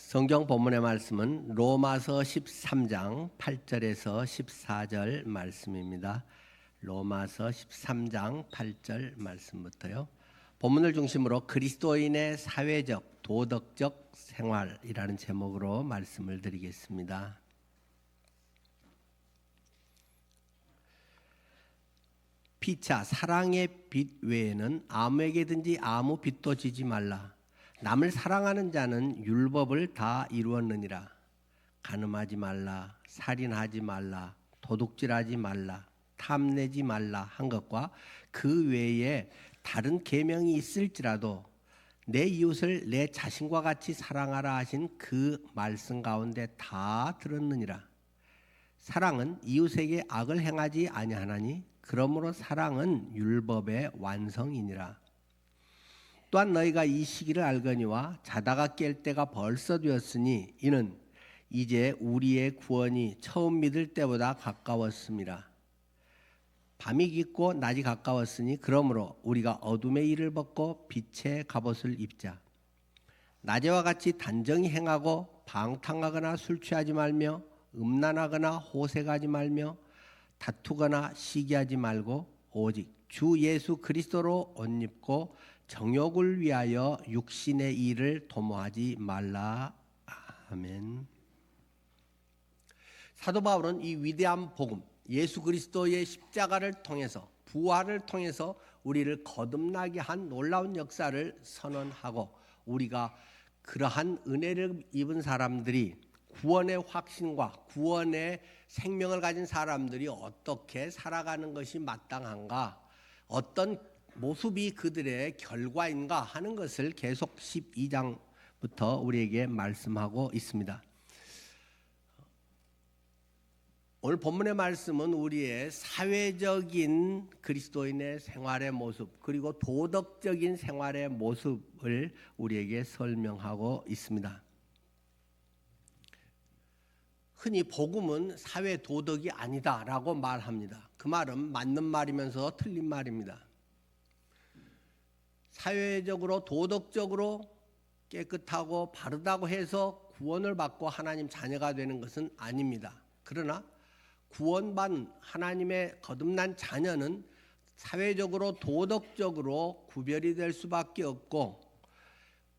성경 본문의 말씀은 로마서 13장 8절에서 14절 말씀입니다. 로마서 13장 8절 말씀부터요. 본문을 중심으로 그리스도인의 사회적, 도덕적 생활이라는 제목으로 말씀을 드리겠습니다. 피차 사랑의 빚 외에는 아무에게든지 아무 빚도 지지 말라. 남을 사랑하는 자는 율법을 다 이루었느니라. 간음하지 말라, 살인하지 말라, 도둑질하지 말라, 탐내지 말라 한 것과 그 외에 다른 계명이 있을지라도 내 이웃을 내 자신과 같이 사랑하라 하신 그 말씀 가운데 다 들었느니라. 사랑은 이웃에게 악을 행하지 아니하나니 그러므로 사랑은 율법의 완성이니라. 또한 너희가 이 시기를 알거니와 자다가 깰 때가 벌써 되었으니 이는 이제 우리의 구원이 처음 믿을 때보다 가까웠습니다. 밤이 깊고 낮이 가까웠으니 그러므로 우리가 어둠의 일을 벗고 빛의 갑옷을 입자. 낮에와 같이 단정히 행하고 방탕하거나 술 취하지 말며 음란하거나 호색하지 말며 다투거나 시기하지 말고 오직 주 예수 그리스도로 옷 입고 정욕을 위하여 육신의 일을 도모하지 말라. 아멘. 사도 바울은 이 위대한 복음, 예수 그리스도의 십자가를 통해서, 부활을 통해서 우리를 거듭나게 한 놀라운 역사를 선언하고, 우리가 그러한 은혜를 입은 사람들이 구원의 확신과 구원의 생명을 가진 사람들이 어떻게 살아가는 것이 마땅한가, 어떤 모습이 그들의 결과인가 하는 것을 계속 12장부터 우리에게 말씀하고 있습니다. 오늘 본문의 말씀은 우리의 사회적인 그리스도인의 생활의 모습, 그리고 도덕적인 생활의 모습을 우리에게 설명하고 있습니다. 흔히 복음은 사회 도덕이 아니다라고 말합니다. 그 말은 맞는 말이면서 틀린 말입니다. 사회적으로 도덕적으로 깨끗하고 바르다고 해서 구원을 받고 하나님 자녀가 되는 것은 아닙니다. 그러나 구원받은 하나님의 거듭난 자녀는 사회적으로 도덕적으로 구별이 될 수밖에 없고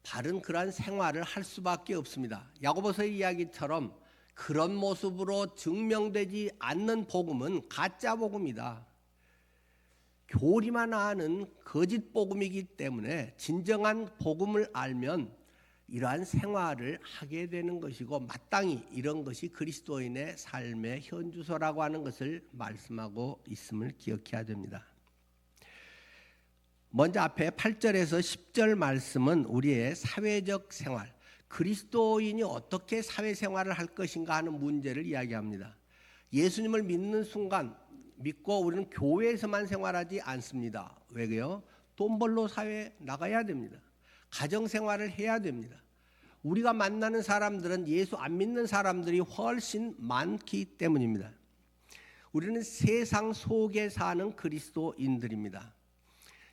바른 그러한 생활을 할 수밖에 없습니다. 야고보서의 이야기처럼 그런 모습으로 증명되지 않는 복음은 가짜 복음이다. 교리만 아는 거짓 복음이기 때문에 진정한 복음을 알면 이러한 생활을 하게 되는 것이고 마땅히 이런 것이 그리스도인의 삶의 현주소라고 하는 것을 말씀하고 있음을 기억해야 됩니다. 먼저 앞에 8절에서 10절 말씀은 우리의 사회적 생활, 그리스도인이 어떻게 사회생활을 할 것인가 하는 문제를 이야기합니다. 예수님을 믿는 순간 믿고 우리는 교회에서만 생활하지 않습니다. 왜요? 돈 벌러 사회에 나가야 됩니다. 가정생활을 해야 됩니다. 우리가 만나는 사람들은 예수 안 믿는 사람들이 훨씬 많기 때문입니다. 우리는 세상 속에 사는 그리스도인들입니다.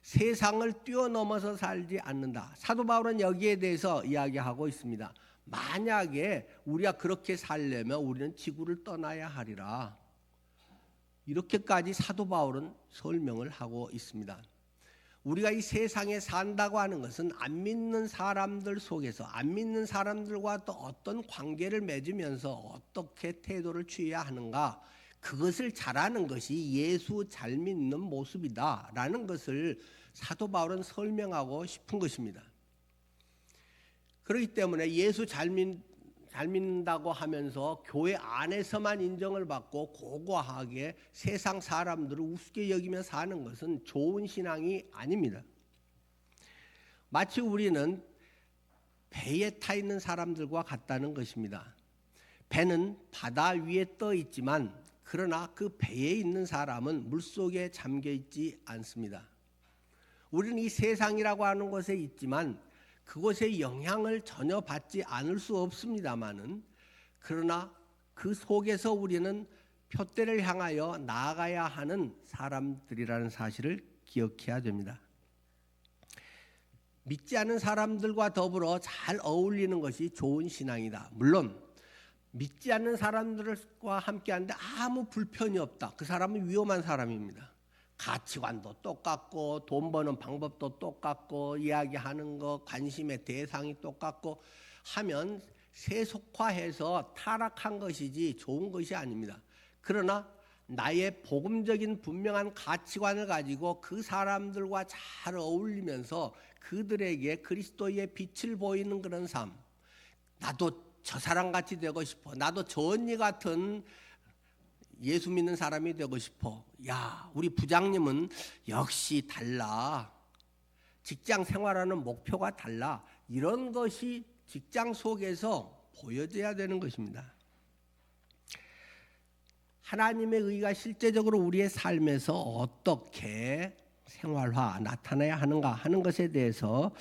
세상을 뛰어넘어서 살지 않는다. 사도 바울은 여기에 대해서 이야기하고 있습니다. 만약에 우리가 그렇게 살려면 우리는 지구를 떠나야 하리라. 이렇게까지 사도 바울은 설명을 하고 있습니다. 우리가 이 세상에 산다고 하는 것은 안 믿는 사람들 속에서 안 믿는 사람들과 또 어떤 관계를 맺으면서 어떻게 태도를 취해야 하는가, 그것을 잘하는 것이 예수 잘 믿는 모습이다라는 것을 사도 바울은 설명하고 싶은 것입니다. 그렇기 때문에 예수 잘 믿는다고 하면서 교회 안에서만 인정을 받고 고고하게 세상 사람들을 우습게 여기며 사는 것은 좋은 신앙이 아닙니다. 마치 우리는 배에 타 있는 사람들과 같다는 것입니다. 배는 바다 위에 떠 있지만 그러나 그 배에 있는 사람은 물속에 잠겨 있지 않습니다. 우리는 이 세상이라고 하는 곳에 있지만 그곳의 영향을 전혀 받지 않을 수 없습니다마는, 그러나 그 속에서 우리는 표대를 향하여 나아가야 하는 사람들이라는 사실을 기억해야 됩니다. 믿지 않는 사람들과 더불어 잘 어울리는 것이 좋은 신앙이다. 물론 믿지 않는 사람들과 함께하는데 아무 불편이 없다. 그 사람은 위험한 사람입니다. 가치관도 똑같고 돈 버는 방법도 똑같고 이야기하는 것, 관심의 대상이 똑같고 하면 세속화해서 타락한 것이지 좋은 것이 아닙니다. 그러나 나의 복음적인 분명한 가치관을 가지고 그 사람들과 잘 어울리면서 그들에게 그리스도의 빛을 보이는 그런 삶. 나도 저 사람같이 되고 싶어. 나도 저 언니 같은 예수 믿는 사람이 되고 싶어. 야, 우리 부장님은 역시 달라. 직장 생활하는 목표가 달라. 이런 것이 직장 속에서 보여져야 되는 것입니다. 하나님의 의가 실제적으로 우리의 삶에서 어떻게 생활화 나타나야 하는가 하는 것에 대해서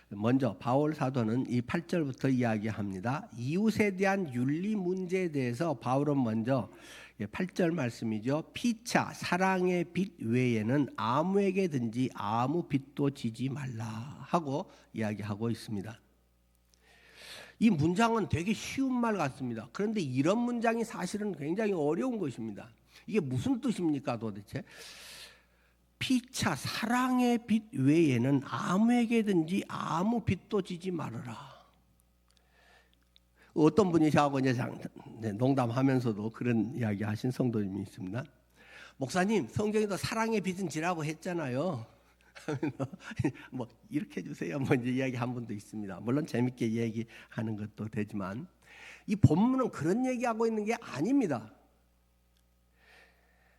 먼저 바울 사도는 이 8절부터 이야기합니다. 이웃에 대한 윤리 문제에 대해서 바울은 먼저 8절 말씀이죠. 피차 사랑의 빛 외에는 아무에게든지 아무 빚도 지지 말라 하고 이야기하고 있습니다. 이 문장은 되게 쉬운 말 같습니다. 그런데 이런 문장이 사실은 굉장히 어려운 것입니다. 이게 무슨 뜻입니까 도대체? 피차 사랑의 빛 외에는 아무에게든지 아무 빚도 지지 말아라. 어떤 분이 저하고 이제 농담하면서도 그런 이야기 하신 성도님이 있습니다. 목사님, 성경에도 사랑의 빚은 지라고 했잖아요. 뭐 이렇게 해주세요. 뭐 이제 이야기 한 분도 있습니다. 물론 재밌게 이야기하는 것도 되지만 이 본문은 그런 얘기하고 있는 게 아닙니다.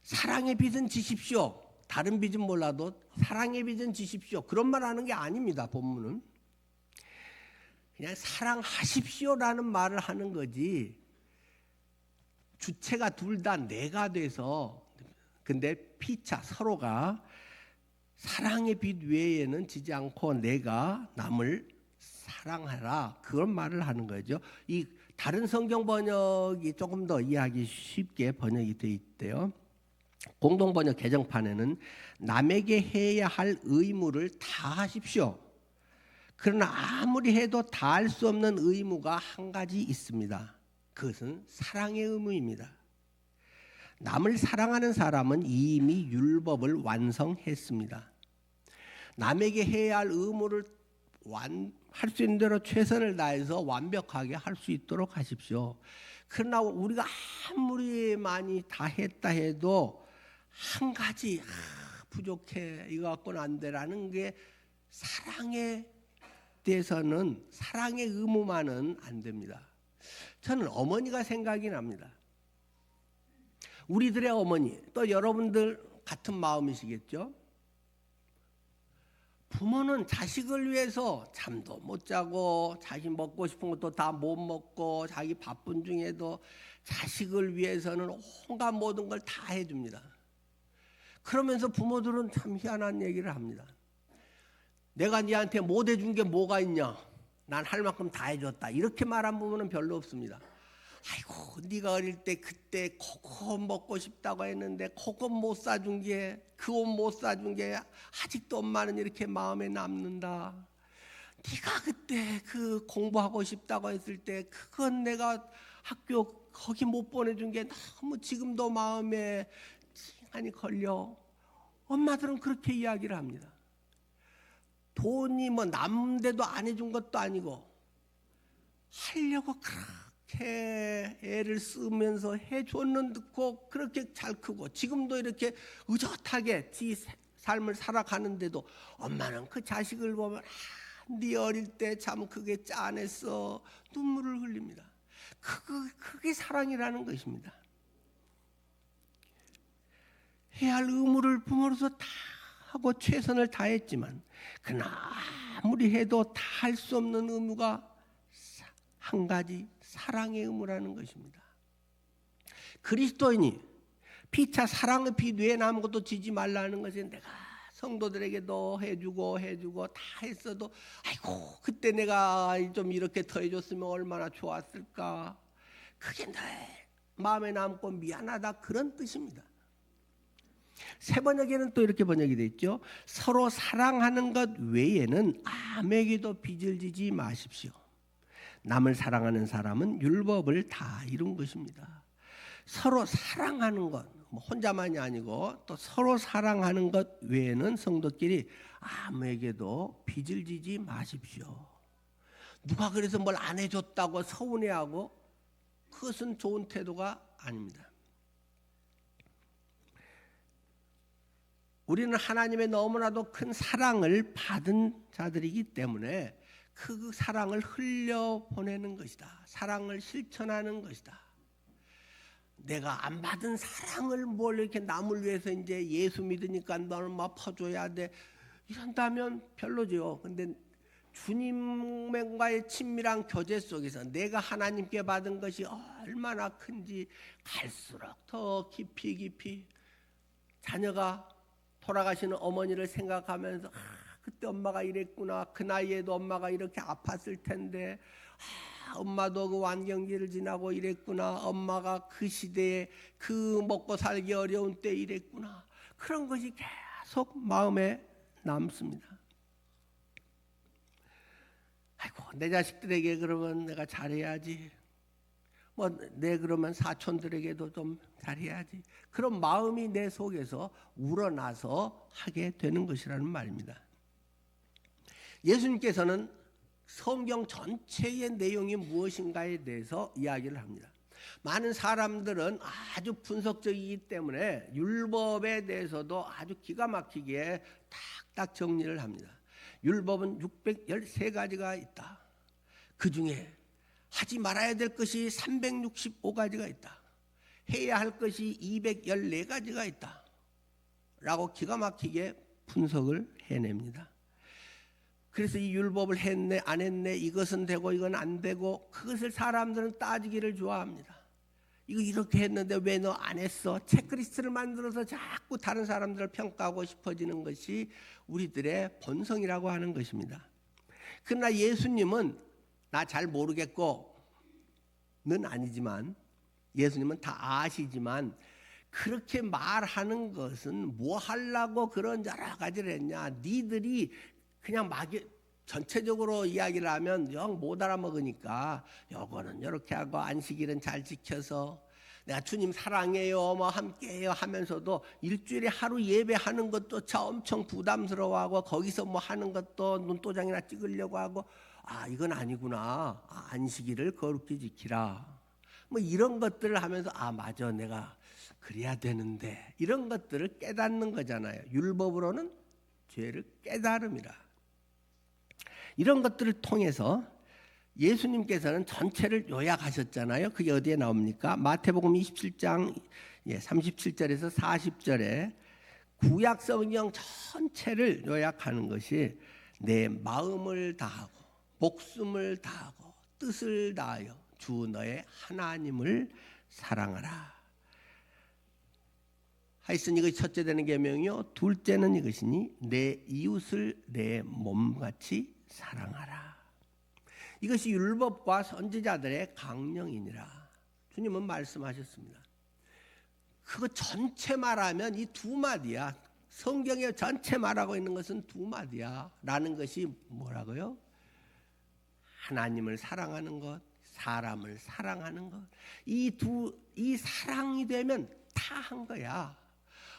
사랑의 빚은 지십시오. 다른 빚은 몰라도 사랑의 빚은 지십시오. 그런 말 하는 게 아닙니다. 본문은 그냥 사랑하십시오라는 말을 하는 거지. 주체가 둘 다 내가 돼서 근데 피차 서로가 사랑의 빛 외에는 지지 않고 내가 남을 사랑하라 그런 말을 하는 거죠. 이 다른 성경 번역이 조금 더 이해하기 쉽게 번역이 되어 있대요. 공동 번역 개정판에는 남에게 해야 할 의무를 다 하십시오. 그러나 아무리 해도 다 할 수 없는 의무가 한 가지 있습니다. 그것은 사랑의 의무입니다. 남을 사랑하는 사람은 이미 율법을 완성했습니다. 남에게 해야 할 의무를 할 수 있는 대로 최선을 다해서 완벽하게 할 수 있도록 하십시오. 그러나 우리가 아무리 많이 다 했다 해도 한 가지 부족해 이거 갖고는 안 되라는 게 사랑에 대해서는 사랑의 의무만은 안 됩니다. 저는 어머니가 생각이 납니다. 우리들의 어머니 또 여러분들 같은 마음이시겠죠? 부모는 자식을 위해서 잠도 못 자고 자기 먹고 싶은 것도 다 못 먹고 자기 바쁜 중에도 자식을 위해서는 온갖 모든 걸 다 해줍니다. 그러면서 부모들은 참 희한한 얘기를 합니다. 내가 네한테 못 해준 게 뭐가 있냐? 난 할 만큼 다 해줬다. 이렇게 말한 부모는 별로 없습니다. 아이고 네가 어릴 때 그때 코코 먹고 싶다고 했는데 코코 못 사준 게 그 옷 못 사준 게 아직도 엄마는 이렇게 마음에 남는다. 네가 그때 그 공부하고 싶다고 했을 때 그건 내가 학교 거기 못 보내준 게 너무 지금도 마음에 시간이 걸려. 엄마들은 그렇게 이야기를 합니다. 돈이 뭐 남대도 안 해준 것도 아니고 하려고 그렇게 애를 쓰면서 해줬는데 그렇게 잘 크고 지금도 이렇게 의젓하게 지 삶을 살아가는데도 엄마는 그 자식을 보면 네 어릴 때 참 그게 짠했어 눈물을 흘립니다. 그게 사랑이라는 것입니다. 해야 할 의무를 부모로서 다 하고 최선을 다했지만 그러나 아무리 해도 다 할 수 없는 의무가 한 가지 사랑의 의무라는 것입니다. 그리스도인이 피차 사랑의 빛 외에 아무것도 지지 말라는 것은 내가 성도들에게도 해주고 다 했어도 아이고 그때 내가 좀 이렇게 더 해줬으면 얼마나 좋았을까. 그게 늘 마음에 남고 미안하다 그런 뜻입니다. 새 번역에는 또 이렇게 번역이 되어 있죠. 서로 사랑하는 것 외에는 아무에게도 빚을 지지 마십시오. 남을 사랑하는 사람은 율법을 다 이룬 것입니다. 서로 사랑하는 것, 혼자만이 아니고 또 서로 사랑하는 것 외에는 성도끼리 아무에게도 빚을 지지 마십시오. 누가 그래서 뭘 안 해줬다고 서운해하고 그것은 좋은 태도가 아닙니다. 우리는 하나님의 너무나도 큰 사랑을 받은 자들이기 때문에 그 사랑을 흘려보내는 것이다. 사랑을 실천하는 것이다. 내가 안 받은 사랑을 뭘 이렇게 남을 위해서 이제 예수 믿으니까 너는 막 퍼줘야 돼. 이런다면 별로죠. 근데 주님과의 친밀한 교제 속에서 내가 하나님께 받은 것이 얼마나 큰지 갈수록 더 깊이 자녀가 돌아가시는 어머니를 생각하면서 그때 엄마가 이랬구나. 그 나이에도 엄마가 이렇게 아팠을 텐데 엄마도 그 완경기를 지나고 이랬구나. 엄마가 그 시대에 그 먹고 살기 어려운 때 이랬구나. 그런 것이 계속 마음에 남습니다. 아이고 내 자식들에게 그러면 내가 잘해야지. 내 그러면 사촌들에게도 좀 잘해야지. 그런 마음이 내 속에서 우러나서 하게 되는 것이라는 말입니다. 예수님께서는 성경 전체의 내용이 무엇인가에 대해서 이야기를 합니다. 많은 사람들은 아주 분석적이기 때문에 율법에 대해서도 아주 기가 막히게 딱딱 정리를 합니다. 율법은 613가지가 있다. 그 중에 하지 말아야 될 것이 365가지가 있다. 해야 할 것이 214가지가 있다. 라고 기가 막히게 분석을 해냅니다. 그래서 이 율법을 했네 안 했네, 이것은 되고 이건 안 되고, 그것을 사람들은 따지기를 좋아합니다. 이거 이렇게 했는데 왜 너 안 했어? 체크리스트를 만들어서 자꾸 다른 사람들을 평가하고 싶어지는 것이 우리들의 본성이라고 하는 것입니다. 그러나 예수님은 나 잘 모르겠고는 아니지만, 예수님은 다 아시지만 그렇게 말하는 것은 뭐 하려고 그런 여러 가지를 했냐. 니들이 그냥 막 전체적으로 이야기를 하면 영 못 알아먹으니까 요거는 이렇게 하고 안식일은 잘 지켜서 내가 주님 사랑해요 뭐 함께해요 하면서도 일주일에 하루 예배하는 것도 엄청 부담스러워하고 거기서 뭐 하는 것도 눈도장이나 찍으려고 하고, 이건 아니구나. 안식일을 거룩히 지키라. 뭐 이런 것들을 하면서 맞아 내가 그래야 되는데, 이런 것들을 깨닫는 거잖아요. 율법으로는 죄를 깨달음이라. 이런 것들을 통해서 예수님께서는 전체를 요약하셨잖아요. 그게 어디에 나옵니까? 마태복음 27장 37절에서 40절에 구약 성경 전체를 요약하는 것이 내 마음을 다하고 목숨을 다하고 뜻을 다하여 주 너의 하나님을 사랑하라. 하여튼 이것이 첫째 되는 계명이요, 둘째는 이것이니 내 이웃을 내 몸같이 사랑하라. 이것이 율법과 선지자들의 강령이니라. 주님은 말씀하셨습니다. 그거 전체 말하면 이 두 마디야. 성경에 전체 말하고 있는 것은 두 마디야. 라는 것이 뭐라고요? 하나님을 사랑하는 것, 사람을 사랑하는 것. 이 사랑이 되면 다 한 거야.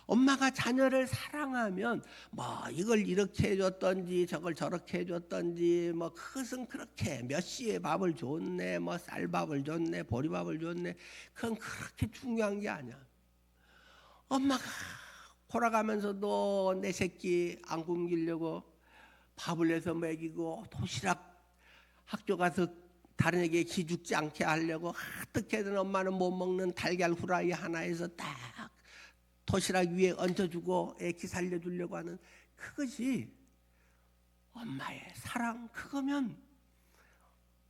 엄마가 자녀를 사랑하면 이걸 이렇게 해줬던지 저걸 저렇게 해줬던지 그것은 그렇게 몇 시에 밥을 줬네, 쌀밥을 줬네, 보리밥을 줬네, 그건 그렇게 중요한 게 아니야. 엄마가 돌아가면서도 내 새끼 안 굶기려고 밥을 내서 먹이고, 도시락 학교 가서 다른 애에게 기죽지 않게 하려고 어떻게든 엄마는 못 먹는 달걀 후라이 하나에서 딱 도시락 위에 얹어주고 애기 살려주려고 하는 그것이 엄마의 사랑. 그거면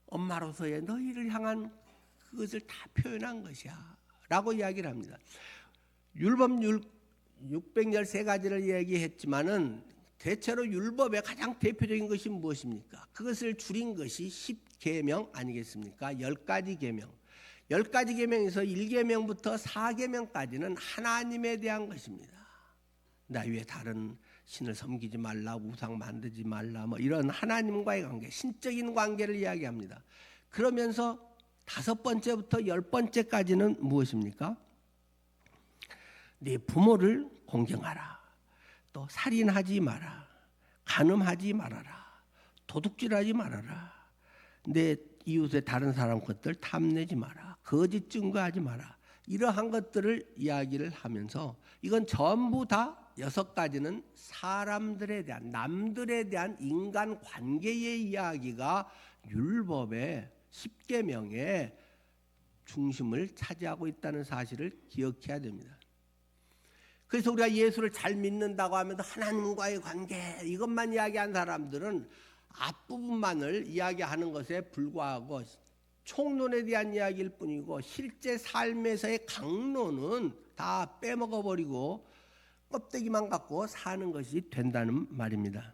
엄마로서의 너희를 향한 그것을 다 표현한 것이야 라고 이야기를 합니다. 율법 613가지를 얘기했지만은 대체로 율법의 가장 대표적인 것이 무엇입니까? 그것을 줄인 것이 10계명 아니겠습니까? 10가지 계명. 10가지 계명에서 1계명부터 4계명까지는 하나님에 대한 것입니다. 나 위에 다른 신을 섬기지 말라, 우상 만들지 말라, 뭐 이런 하나님과의 관계, 신적인 관계를 이야기합니다. 그러면서 5번째부터 10번째까지는 무엇입니까? 네 부모를 공경하라, 또 살인하지 마라, 간음하지 말아라, 도둑질하지 말아라, 내 이웃의 다른 사람 것들 탐내지 마라, 거짓 증거하지 마라. 이러한 것들을 이야기를 하면서 이건 전부 다 6가지는 사람들에 대한, 남들에 대한 인간 관계의 이야기가 율법의 10계명의 중심을 차지하고 있다는 사실을 기억해야 됩니다. 그래서 우리가 예수를 잘 믿는다고 하면서 하나님과의 관계 이것만 이야기한 사람들은 앞부분만을 이야기하는 것에 불과하고 총론에 대한 이야기일 뿐이고 실제 삶에서의 강론은 다 빼먹어버리고 껍데기만 갖고 사는 것이 된다는 말입니다.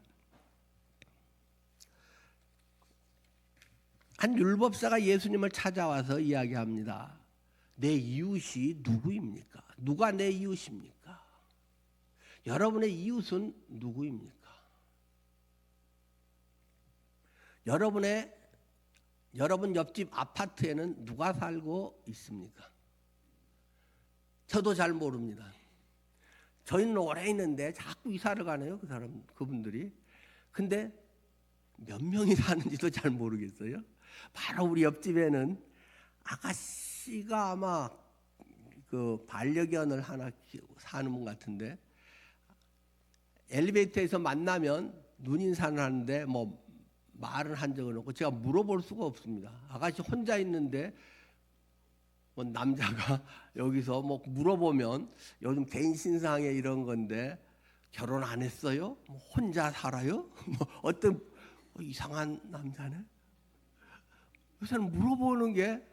한 율법사가 예수님을 찾아와서 이야기합니다. 내 이웃이 누구입니까? 누가 내 이웃입니까? 여러분의 이웃은 누구입니까? 여러분 옆집 아파트에는 누가 살고 있습니까? 저도 잘 모릅니다. 저희는 오래 있는데 자꾸 이사를 가네요. 그분들이. 근데 몇 명이 사는지도 잘 모르겠어요. 바로 우리 옆집에는 아가씨가 아마 그 반려견을 하나 사는 분 같은데 엘리베이터에서 만나면 눈인사를 하는데 뭐 말을 한 적은 없고 제가 물어볼 수가 없습니다. 아가씨 혼자 있는데 뭐 남자가 여기서 뭐 물어보면 요즘 개인 신상에 이런 건데 결혼 안 했어요? 뭐 혼자 살아요? 뭐 어떤 이상한 남자네? 요새는 물어보는 게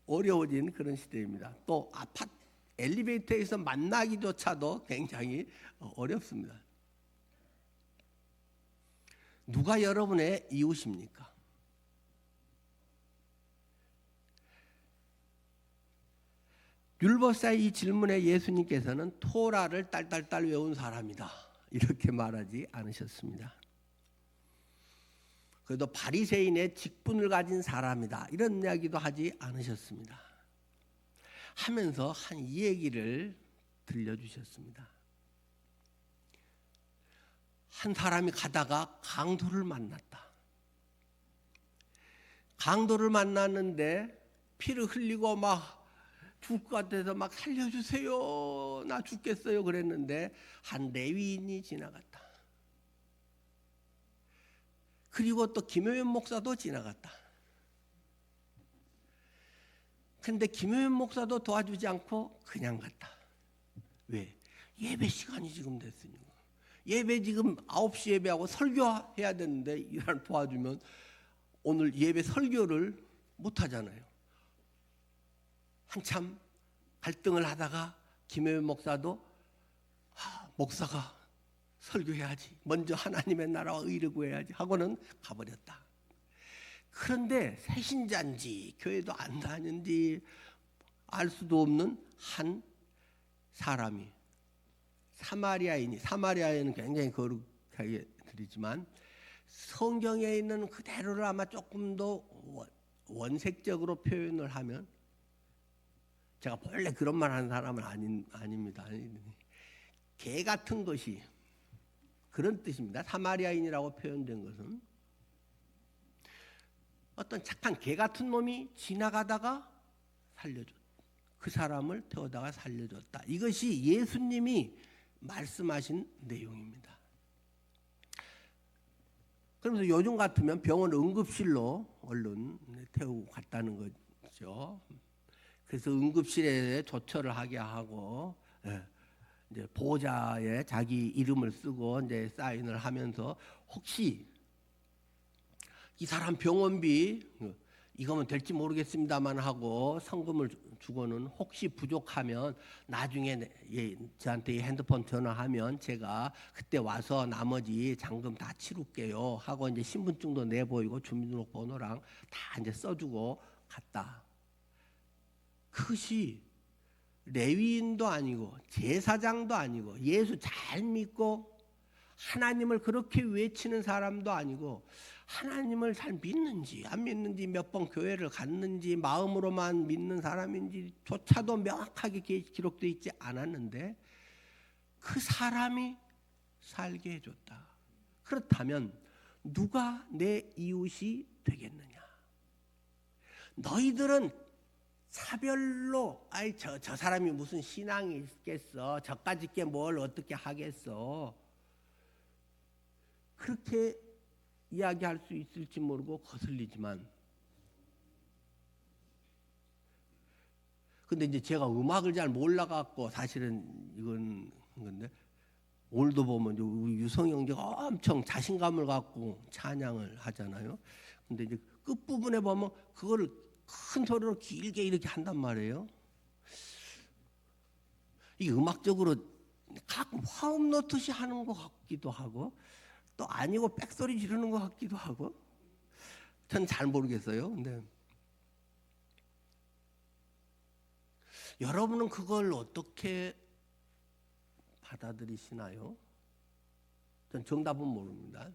어려워진 그런 시대입니다. 또 아파트 엘리베이터에서 만나기조차도 굉장히 어렵습니다. 누가 여러분의 이웃입니까? 율법사의 이 질문에 예수님께서는 토라를 딸딸딸 외운 사람이다 이렇게 말하지 않으셨습니다. 그래도 바리새인의 직분을 가진 사람이다 이런 이야기도 하지 않으셨습니다. 하면서 한 이 얘기를 들려주셨습니다. 한 사람이 가다가 강도를 만났다. 강도를 만났는데 피를 흘리고 막 죽을 것 같아서 막 살려주세요, 나 죽겠어요 그랬는데 한 레위인이 지나갔다. 그리고 또 김효연 목사도 지나갔다. 근데 김효연 목사도 도와주지 않고 그냥 갔다. 왜? 예배 시간이 지금 됐으니까. 예배 지금 9시 예배하고 설교해야 되는데 이날 도와주면 오늘 예배 설교를 못 하잖아요. 한참 갈등을 하다가 김효연 목사도 목사가 설교해야지, 먼저 하나님의 나라와 의를 구해야지 하고는 가버렸다. 그런데 새신자인지 교회도 안 다니는지 알 수도 없는 한 사람이 사마리아인은 굉장히 거룩하게 드리지만 성경에 있는 그대로를 아마 조금 더 원색적으로 표현을 하면, 제가 본래 그런 말 하는 사람은 아닙니다. 개 같은 것이 그런 뜻입니다. 사마리아인이라고 표현된 것은 어떤 착한 개 같은 놈이 지나가다가 살려줬다. 그 사람을 태우다가 살려줬다. 이것이 예수님이 말씀하신 내용입니다. 그러면서 요즘 같으면 병원 응급실로 얼른 태우고 갔다는 거죠. 그래서 응급실에 조처를 하게 하고 이제 보호자에 자기 이름을 쓰고 이제 사인을 하면서 혹시 이 사람 병원비 이거면 될지 모르겠습니다만 하고 성금을 주고는 혹시 부족하면 나중에 저한테 핸드폰 전화하면 제가 그때 와서 나머지 잔금 다 치룰게요 하고 이제 신분증도 내보이고 주민등록번호랑 다 이제 써주고 갔다. 그것이 레위인도 아니고 제사장도 아니고 예수 잘 믿고 하나님을 그렇게 외치는 사람도 아니고 하나님을 잘 믿는지 안 믿는지 몇 번 교회를 갔는지 마음으로만 믿는 사람인지조차도 명확하게 기록되어 있지 않았는데 그 사람이 살게 해줬다. 그렇다면 누가 내 이웃이 되겠느냐? 너희들은 차별로 저 사람이 무슨 신앙이 있겠어? 저까지 게 뭘 어떻게 하겠어? 그렇게 이야기할 수 있을지 모르고 거슬리지만, 근데 이제 제가 음악을 잘 몰라갖고 사실은 이건 건데 오늘도 보면 우리 유성이 형제가 엄청 자신감을 갖고 찬양을 하잖아요. 근데 이제 끝 부분에 보면 그거를 큰 소리로 길게 이렇게 한단 말이에요. 이게 음악적으로 가끔 화음 넣듯이 하는 것 같기도 하고 또 아니고 빽소리 지르는 것 같기도 하고 전 잘 모르겠어요. 근데 여러분은 그걸 어떻게 받아들이시나요? 전 정답은 모릅니다.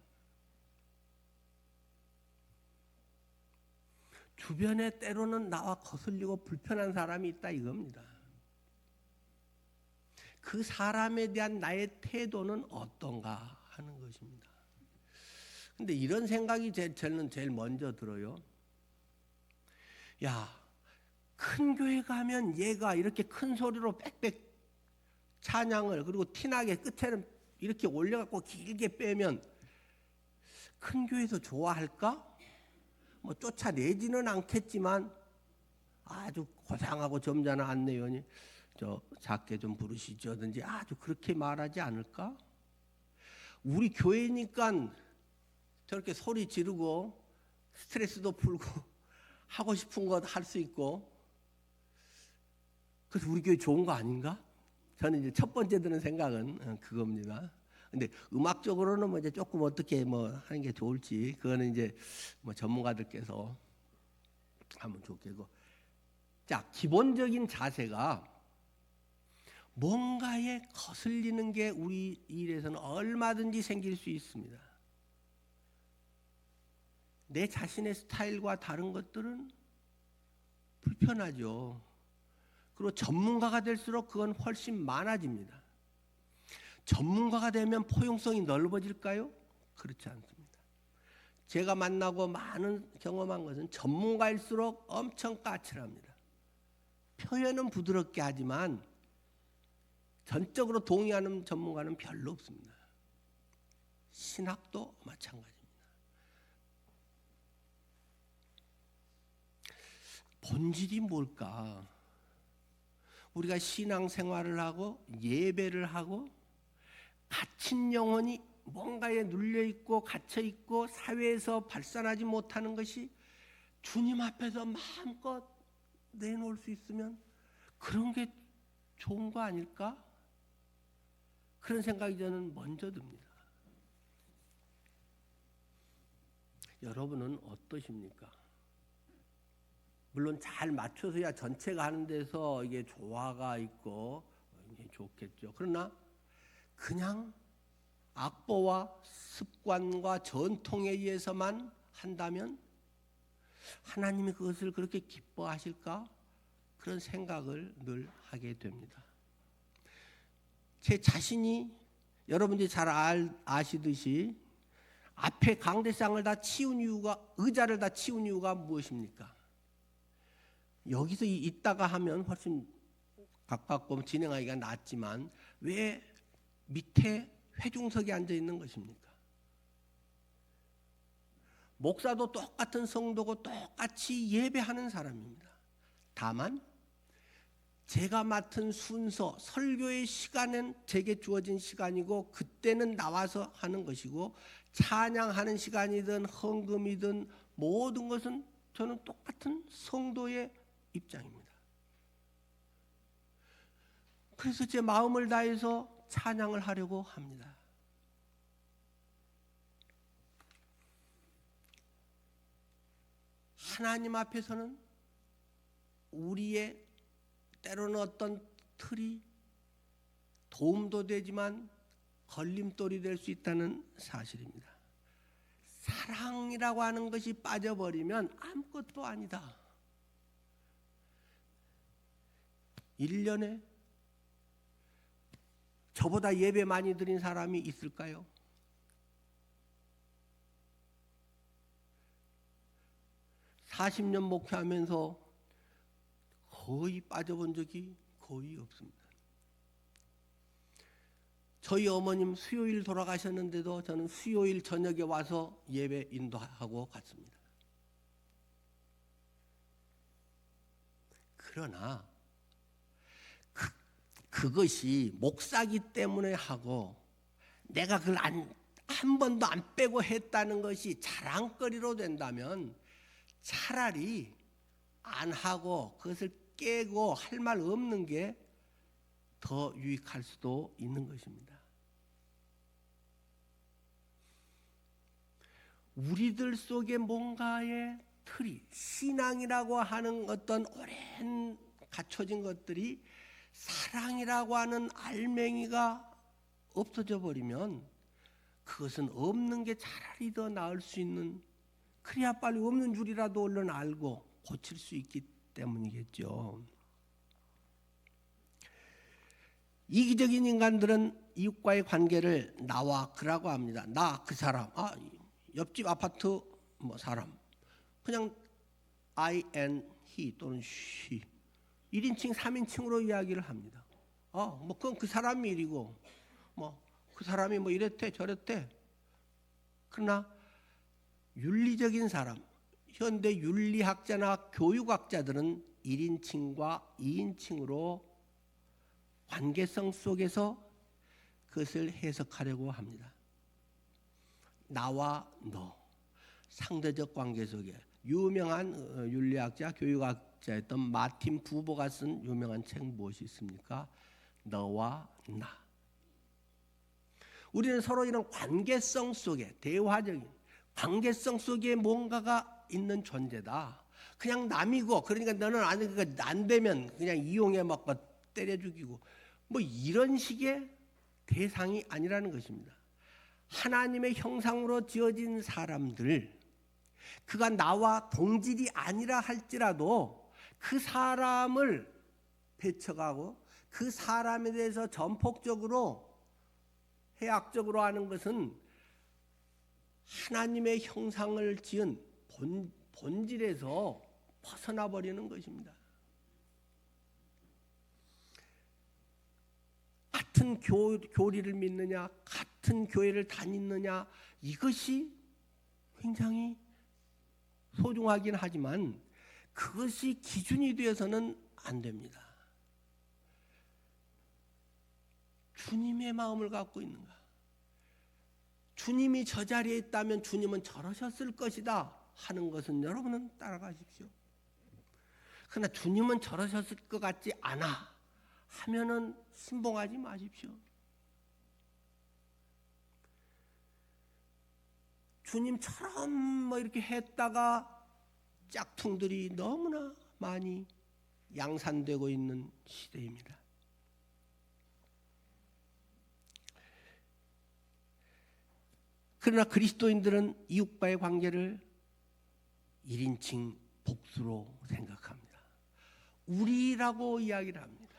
주변에 때로는 나와 거슬리고 불편한 사람이 있다 이겁니다. 그 사람에 대한 나의 태도는 어떤가 하는 것입니다. 근데 이런 생각이 저는 제일 먼저 들어요. 야, 큰 교회 가면 얘가 이렇게 큰 소리로 빽빽 찬양을 그리고 티나게 끝에는 이렇게 올려갖고 길게 빼면 큰 교회에서 좋아할까? 뭐 쫓아내지는 않겠지만 아주 고상하고 점잖은 안내위원이 저 작게 좀 부르시죠든지 아주 그렇게 말하지 않을까? 우리 교회니까 저렇게 소리 지르고 스트레스도 풀고 하고 싶은 것 할 수 있고 그래서 우리 교회 좋은 거 아닌가? 저는 이제 첫 번째 드는 생각은 그겁니다. 근데 음악적으로는 뭐 이제 조금 어떻게 뭐 하는 게 좋을지 그거는 이제 뭐 전문가들께서 하면 좋겠고. 자, 기본적인 자세가 뭔가에 거슬리는 게 우리 일에서는 얼마든지 생길 수 있습니다. 내 자신의 스타일과 다른 것들은 불편하죠. 그리고 전문가가 될수록 그건 훨씬 많아집니다. 전문가가 되면 포용성이 넓어질까요? 그렇지 않습니다. 제가 만나고 많은 경험한 것은 전문가일수록 엄청 까칠합니다. 표현은 부드럽게 하지만 전적으로 동의하는 전문가는 별로 없습니다. 신학도 마찬가지입니다. 본질이 뭘까? 우리가 신앙생활을 하고 예배를 하고 갇힌 영혼이 뭔가에 눌려있고 갇혀있고 사회에서 발산하지 못하는 것이 주님 앞에서 마음껏 내놓을 수 있으면 그런 게 좋은 거 아닐까? 그런 생각이 저는 먼저 듭니다. 여러분은 어떠십니까? 물론 잘 맞춰서야 전체가 하는 데서 이게 조화가 있고 좋겠죠. 그러나 그냥 악보와 습관과 전통에 의해서만 한다면 하나님이 그것을 그렇게 기뻐하실까? 그런 생각을 늘 하게 됩니다. 제 자신이 여러분들이 잘 아시듯이 앞에 강대상을 다 치운 이유가 의자를 다 치운 이유가 무엇입니까? 여기서 있다가 하면 훨씬 가깝고 진행하기가 낫지만 왜 밑에 회중석에 앉아 있는 것입니까? 목사도 똑같은 성도고 똑같이 예배하는 사람입니다. 다만 제가 맡은 순서, 설교의 시간은 제게 주어진 시간이고 그때는 나와서 하는 것이고 찬양하는 시간이든 헌금이든 모든 것은 저는 똑같은 성도의 입장입니다. 그래서 제 마음을 다해서 찬양을 하려고 합니다. 하나님 앞에서는 우리의 때로는 어떤 틀이 도움도 되지만 걸림돌이 될 수 있다는 사실입니다. 사랑이라고 하는 것이 빠져버리면 아무것도 아니다. 1년에 저보다 예배 많이 드린 사람이 있을까요? (40년) 목회하면서 거의 빠져본 적이 거의 없습니다. 저희 어머님 수요일 돌아가셨는데도 저는 수요일 저녁에 와서 예배 인도하고 갔습니다. 그러나 그것이 목사기 때문에 하고 내가 그걸 한 번도 안 빼고 했다는 것이 자랑거리로 된다면 차라리 안 하고 그것을 깨고 할 말 없는 게 더 유익할 수도 있는 것입니다. 우리들 속에 뭔가의 틀이, 신앙이라고 하는 어떤 오랜 갖춰진 것들이 사랑이라고 하는 알맹이가 없어져 버리면 그것은 없는 게 차라리 더 나을 수 있는, 그래야 빨리 없는 줄이라도 얼른 알고 고칠 수 있기 때문이겠죠. 이기적인 인간들은 이웃과의 관계를 나와 그라고 합니다. 나 그 사람, 옆집 아파트 사람, 그냥 I and he 또는 she 1인칭 3인칭으로 이야기를 합니다. 그건 그 사람 일이고 그 사람이 이랬대 저랬대. 그러나 윤리적인 사람, 현대 윤리학자나 교육학자들은 1인칭과 2인칭으로 관계성 속에서 그것을 해석하려고 합니다. 나와 너, 상대적 관계 속에 유명한 윤리학자, 교육학자였던 마틴 부버가 쓴 유명한 책 무엇이 있습니까? 너와 나. 우리는 서로 이런 관계성 속에, 대화적인 관계성 속에 뭔가가 있는 존재다. 그냥 남이고, 그러니까 너는 안 되면 그냥 이용해 막 때려 죽이고 이런 식의 대상이 아니라는 것입니다. 하나님의 형상으로 지어진 사람들, 그가 나와 동질이 아니라 할지라도 그 사람을 배척하고 그 사람에 대해서 전폭적으로 해악적으로 하는 것은 하나님의 형상을 지은 본질에서 벗어나 버리는 것입니다. 같은 교리를 믿느냐, 같은 교회를 다니느냐, 이것이 굉장히 소중하긴 하지만 그것이 기준이 되어서는 안 됩니다. 주님의 마음을 갖고 있는가? 주님이 저 자리에 있다면 주님은 저러셨을 것이다 하는 것은 여러분은 따라가십시오. 그러나 주님은 저러셨을 것 같지 않아 하면은 순봉하지 마십시오. 주님처럼 이렇게 했다가 짝퉁들이 너무나 많이 양산되고 있는 시대입니다. 그러나 그리스도인들은 이웃과의 관계를 1인칭 복수로 생각합니다. 우리라고 이야기를 합니다.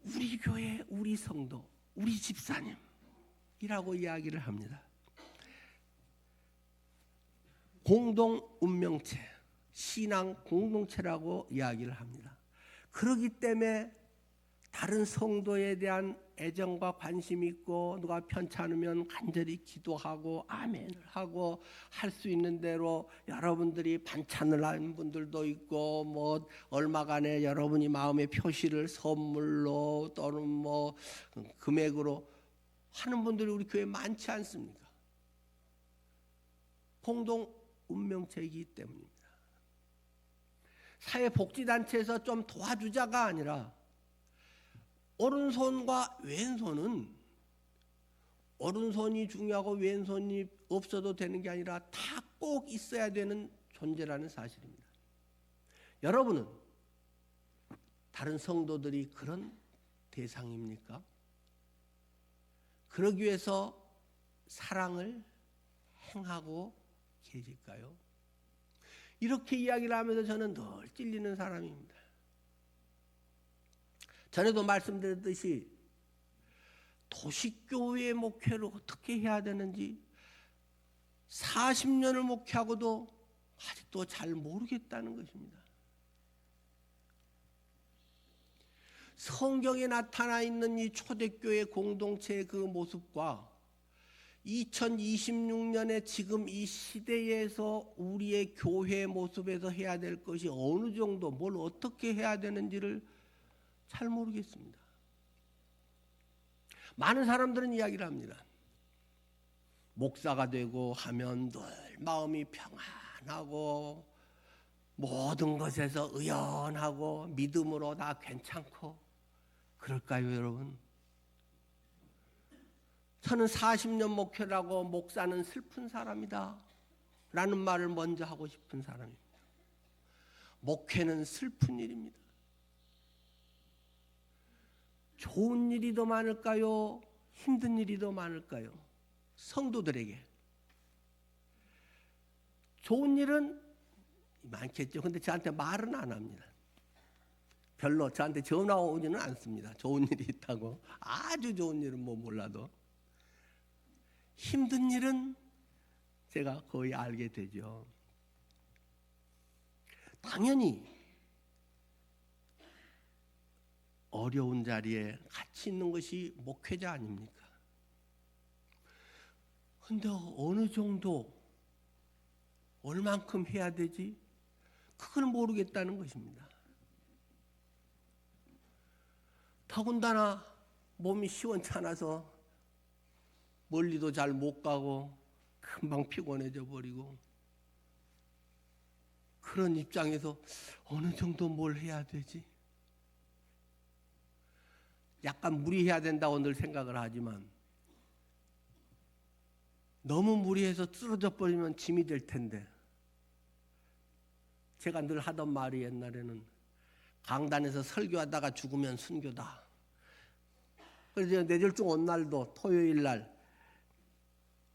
우리 교회, 우리 성도, 우리 집사님이라고 이야기를 합니다. 공동 운명체, 신앙 공동체라고 이야기를 합니다. 그렇기 때문에 다른 성도에 대한 애정과 관심이 있고 누가 편찮으면 간절히 기도하고 아멘을 하고 할 수 있는 대로 여러분들이 반찬을 하는 분들도 있고 얼마간에 여러분이 마음의 표시를 선물로 또는 금액으로 하는 분들이 우리 교회에 많지 않습니까? 공동 운명체이기 때문입니다. 사회복지단체에서 좀 도와주자가 아니라 오른손과 왼손은 오른손이 중요하고 왼손이 없어도 되는 게 아니라 다 꼭 있어야 되는 존재라는 사실입니다. 여러분은 다른 성도들이 그런 대상입니까? 그러기 위해서 사랑을 행하고 계실까요? 이렇게 이야기를 하면서 저는 늘 찔리는 사람입니다. 전에도 말씀드렸듯이 도시교회 목회를 어떻게 해야 되는지 40년을 목회하고도 아직도 잘 모르겠다는 것입니다. 성경에 나타나 있는 이 초대교회 공동체의 그 모습과 2026년에 지금 이 시대에서 우리의 교회 모습에서 해야 될 것이 어느 정도 뭘 어떻게 해야 되는지를 잘 모르겠습니다. 많은 사람들은 이야기를 합니다. 목사가 되고 하면 늘 마음이 평안하고 모든 것에서 의연하고 믿음으로 다 괜찮고 그럴까요, 여러분? 저는 40년 목회를 하고 목사는 슬픈 사람이다 라는 말을 먼저 하고 싶은 사람입니다. 목회는 슬픈 일입니다. 좋은 일이 더 많을까요? 힘든 일이 더 많을까요? 성도들에게 좋은 일은 많겠죠. 근데 저한테 말은 안 합니다. 별로 저한테 전화 오지는 않습니다. 좋은 일이 있다고. 아주 좋은 일은 뭐 몰라도 힘든 일은 제가 거의 알게 되죠. 당연히 어려운 자리에 같이 있는 것이 목회자 아닙니까? 근데 어느 정도 얼만큼 해야 되지? 그걸 모르겠다는 것입니다. 더군다나 몸이 시원찮아서 멀리도 잘 못 가고 금방 피곤해져 버리고 그런 입장에서 어느 정도 뭘 해야 되지? 약간 무리해야 된다고 늘 생각을 하지만 너무 무리해서 쓰러져 버리면 짐이 될 텐데 제가 늘 하던 말이 옛날에는 강단에서 설교하다가 죽으면 순교다. 그래서 뇌졸중 온 날도 토요일 날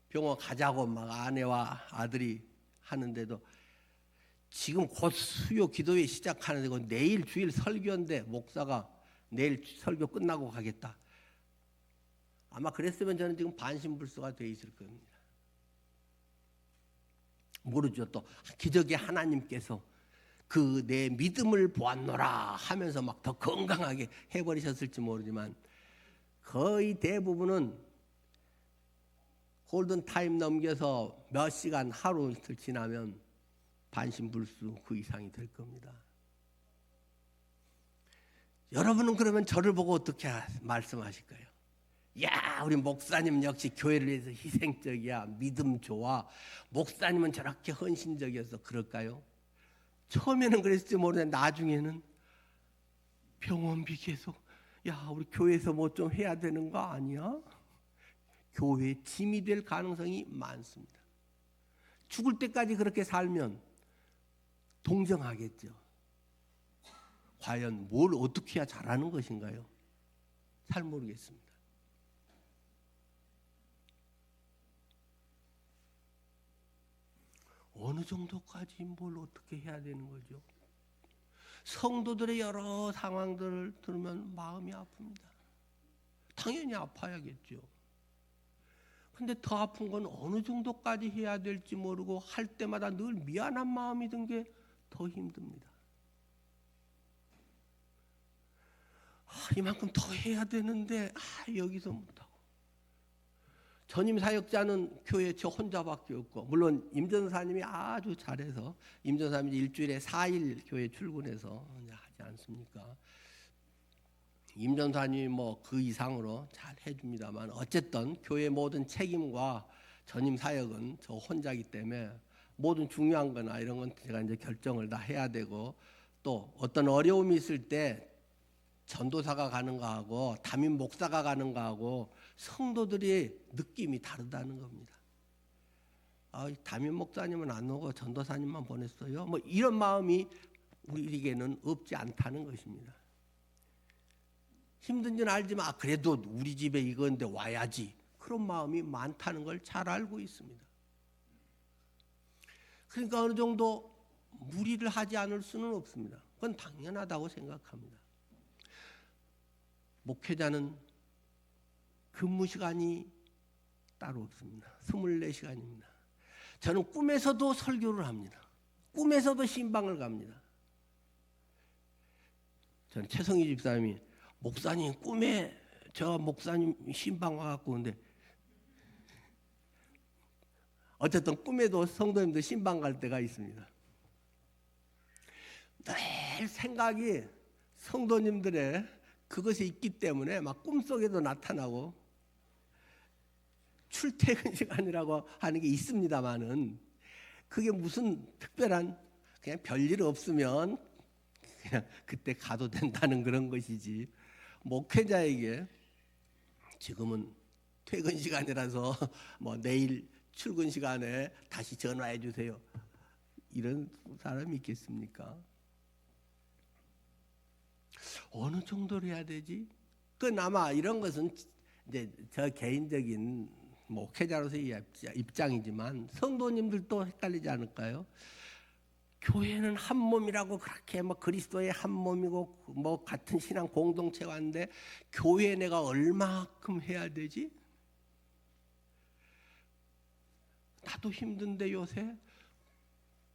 병원 가자고 막 아내와 아들이 하는데도 지금 곧 수요 기도회 시작하는데 내일 주일 설교인데 목사가 내일 설교 끝나고 가겠다. 아마 그랬으면 저는 지금 반신불수가 돼 있을 겁니다. 모르죠. 또 기적의 하나님께서 그 내 믿음을 보았노라 하면서 막 더 건강하게 해버리셨을지 모르지만 거의 대부분은 골든타임 넘겨서 몇 시간 하루 이틀 지나면 반신불수 그 이상이 될 겁니다. 여러분은 그러면 저를 보고 어떻게 말씀하실까요? 야, 우리 목사님 역시 교회를 위해서 희생적이야. 믿음 좋아. 목사님은 저렇게 헌신적이어서 그럴까요? 처음에는 그랬을지 모르는데 나중에는 병원비 계속 야, 우리 교회에서 뭐 좀 해야 되는 거 아니야? 교회에 짐이 될 가능성이 많습니다. 죽을 때까지 그렇게 살면 동정하겠죠. 과연 뭘 어떻게 해야 잘하는 것인가요? 잘 모르겠습니다. 어느 정도까지 뭘 어떻게 해야 되는 거죠? 성도들의 여러 상황들을 들으면 마음이 아픕니다. 당연히 아파야겠죠. 근데 더 아픈 건 어느 정도까지 해야 될지 모르고 할 때마다 늘 미안한 마음이 든 게 더 힘듭니다. 이만큼 더 해야 되는데 여기서 못하고. 전임 사역자는 교회 저 혼자밖에 없고 물론 임 전사님이 아주 잘해서 임 전사님이 일주일에 4일 교회 출근해서 하지 않습니까? 임 전사님이 뭐 그 이상으로 잘 해줍니다만 어쨌든 교회 모든 책임과 전임 사역은 저 혼자기 때문에 모든 중요한 거나 이런 건 제가 이제 결정을 다 해야 되고 또 어떤 어려움이 있을 때 전도사가 가는 거하고 담임 목사가 가는 거하고 성도들의 느낌이 다르다는 겁니다. 담임 목사님은 안 오고 전도사님만 보냈어요. 뭐 이런 마음이 우리에게는 없지 않다는 것입니다. 힘든 줄 알지만 그래도 우리 집에 이건데 와야지. 그런 마음이 많다는 걸 잘 알고 있습니다. 그러니까 어느 정도 무리를 하지 않을 수는 없습니다. 그건 당연하다고 생각합니다. 목회자는 근무 시간이 따로 없습니다. 24시간입니다. 저는 꿈에서도 설교를 합니다. 꿈에서도 신방을 갑니다. 저는 최성희 집사님이 목사님 꿈에 저 목사님 신방 와갖고 근데 어쨌든 꿈에도 성도님들 신방 갈 때가 있습니다. 늘 생각이 성도님들의 그것이 있기 때문에 막 꿈속에도 나타나고 출퇴근 시간이라고 하는 게 있습니다만은 그게 무슨 특별한 그냥 별일 없으면 그냥 그때 가도 된다는 그런 것이지 목회자에게 지금은 퇴근 시간이라서 뭐 내일 출근 시간에 다시 전화해 주세요. 이런 사람이 있겠습니까? 어느 정도로 해야 되지? 그건 아마 이런 것은 이제 저 개인적인 목회자로서의 입장이지만 성도님들도 헷갈리지 않을까요? 교회는 한 몸이라고 그렇게 뭐 그리스도의 한 몸이고 뭐 같은 신앙 공동체가 한데 교회에 내가 얼마큼 해야 되지? 나도 힘든데 요새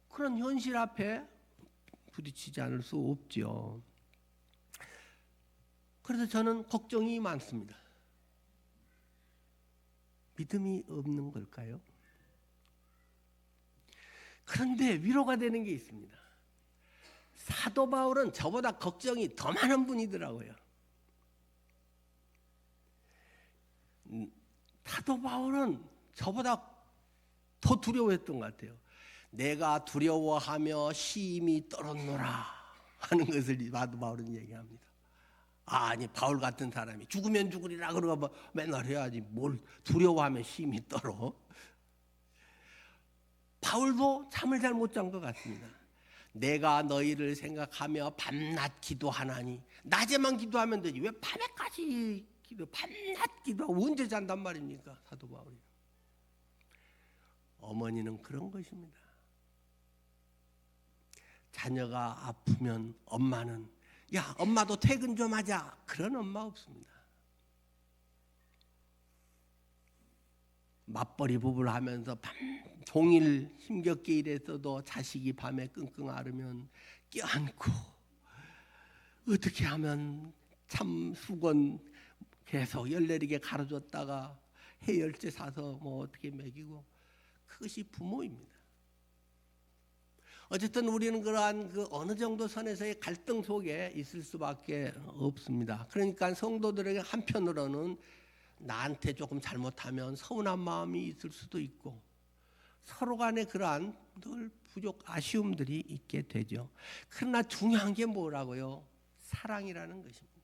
그런 현실 앞에 부딪히지 않을 수 없죠. 그래서 저는 걱정이 많습니다. 믿음이 없는 걸까요? 그런데 위로가 되는 게 있습니다. 사도 바울은 저보다 걱정이 더 많은 분이더라고요. 사도 바울은 저보다 더 두려워했던 것 같아요. 내가 두려워하며 심히 떨었노라 하는 것을 사도 바울은 얘기합니다. 아니 바울 같은 사람이 죽으면 죽으리라 그러고 맨날 해야지 뭘 두려워하며 심히 떨어. 바울도 잠을 잘 못 잔 것 같습니다. 내가 너희를 생각하며 밤낮 기도하나니 낮에만 기도하면 되지 왜 밤에까지 밤낮 기도하고 언제 잔단 말입니까? 사도 바울이. 어머니는 그런 것입니다. 자녀가 아프면 엄마는 야 엄마도 퇴근 좀 하자 그런 엄마 없습니다. 맞벌이 부부를 하면서 밤 종일 힘겹게 일했어도 자식이 밤에 끙끙 앓으면 껴안고 어떻게 하면 참 수건 계속 열내리게 가르줬다가 해열제 사서 뭐 어떻게 먹이고 그것이 부모입니다. 어쨌든 우리는 그러한 그 어느 정도 선에서의 갈등 속에 있을 수밖에 없습니다. 그러니까 성도들에게 한편으로는 나한테 조금 잘못하면 서운한 마음이 있을 수도 있고 서로 간에 그러한 늘 부족 아쉬움들이 있게 되죠. 그러나 중요한 게 뭐라고요? 사랑이라는 것입니다.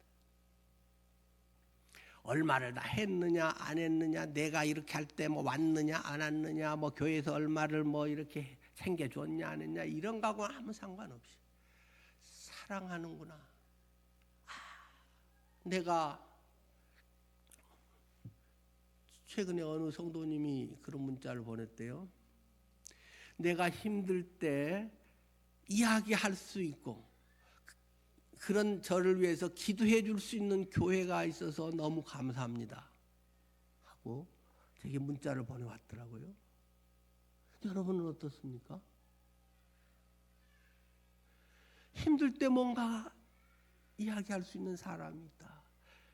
얼마를 다 했느냐 안 했느냐 내가 이렇게 할 때 뭐 왔느냐 안 왔느냐 뭐 교회에서 얼마를 뭐 이렇게 챙겨줬냐 안 했냐 이런 거하고는 아무 상관없이 사랑하는구나. 내가 최근에 어느 성도님이 그런 문자를 보냈대요. 내가 힘들 때 이야기할 수 있고 그런 저를 위해서 기도해 줄 수 있는 교회가 있어서 너무 감사합니다 하고 제게 문자를 보내왔더라고요. 여러분은 어떻습니까? 힘들 때 뭔가 이야기할 수 있는 사람이 있다.